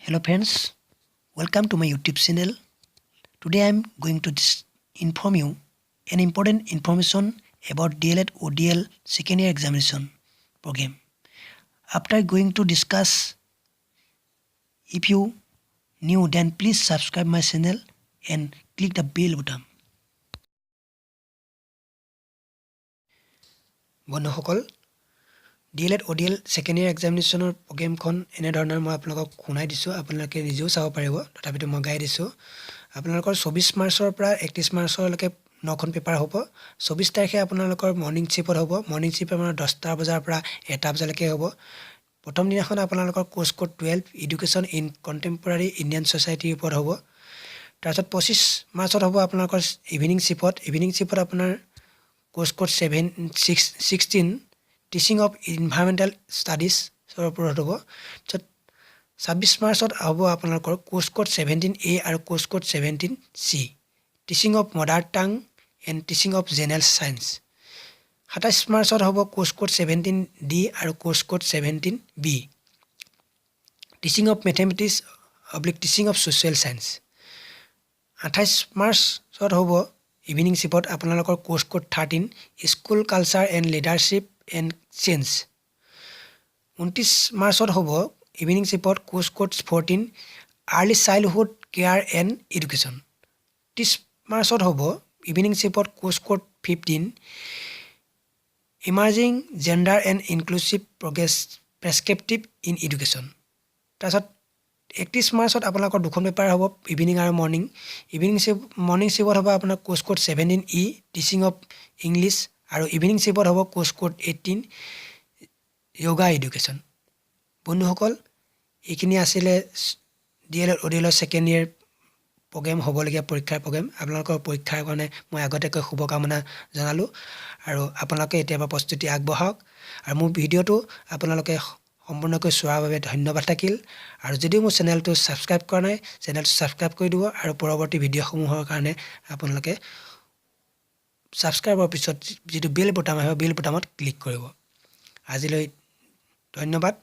Hello friends, welcome to my YouTube channel. Today I am going to inform you an important information about D.El.Ed ODL second year examination program. After going to discuss, if you new then please subscribe my channel and click the bell button. বন্ধুসকল D.El.Ed ODL second year examination প্ৰগ্ৰামখন এনে ধৰণৰ মই আপোনালোকক শুনাই দিছো আপোনালোকে নিজেও চাব পাৰিব তথাপিতো মই গাই দিছো আপোনালোকৰ 24 মাৰ্চৰ পৰা 31 মাৰ্চলৈকে 9খন পেপাৰ হ'ব 24 তাৰিখে আপোনালোকৰ মৰ্নিং চিপত হ'ব মৰ্নিং চিপ আমাৰ 10টা বজাৰ পৰা 1টা বজালৈকে হ'ব প্ৰথম দিনাখন আপোনালোকৰ course code 12 education in contemporary Indian সোসাইটিৰ ওপৰত হ'ব তাৰপিছত 25 মাৰ্চত হ'ব আপোনালোকৰ ইভিনিং চিপত আপোনাৰ course code 16 teaching of environmental studies ওপৰত হ'ব 26 মাৰ্চত হ'ব আপোনালোকৰ কোৰ্স কোড 17A আৰু course code 17C teaching of mother tongue and teaching of general science 27 মাৰ্চত হ'ব কোৰ্স কোড 17D আৰু course code 17B teaching of mathematics / teaching of social science 28 মাৰ্চত হ'ব ইভিনিং চিপত আপোনালোকৰ course code 13 school culture and leadership and change 29 মাৰ্চত হ'ব evening চিপত course code 14 early childhood care and education 30 মাৰ্চত হ'ব ইভিনিং চিপত course code 15 emerging gender and inclusive prescriptive in education তাৰপিছত 31 মাৰ্চত আপোনালোকৰ দুখন পেপাৰ হ'ব ইভিনিং আৰু মৰ্নিং চিপত হ'ব আপোনাৰ course code 17E teaching of English আৰু ইভিনিং চিপত হ'ব কোৰ্স কোড 18 যোগা এডুকেশ্যন বন্ধুসকল এইখিনি আছিল D.El.Ed ODL সেকেন্ড ইয়াৰ প্ৰগ্ৰাম হ'বলগীয়া পৰীক্ষাৰ প্ৰগ্ৰাম আপোনালোকৰ পৰীক্ষাৰ কাৰণে মই আগতেকৈ শুভকামনা জনালো আৰু আপোনালোকে এতিয়াবা প্ৰস্তুতি আগবঢ়াওক আৰু মোৰ ভিডিওটো আপোনালোকে সম্পূৰ্ণকৈ চোৱাৰ বাবে ধন্যবাদ থাকিল আৰু যদি মোৰ চেনেলটো সাবস্ক্ৰাইব কৰা নাই চেনেলটো সাবস্ক্ৰাইব কৰি দিব আৰু পৰৱৰ্তী ভিডিওসমূহৰ কাৰণে আপোনালোকে সাবস্ক্ৰাইবৰ পিছত যেটো বেল বটন আহিব বেল বটনত ক্লিক কৰিব আজিলৈ ধন্যবাদ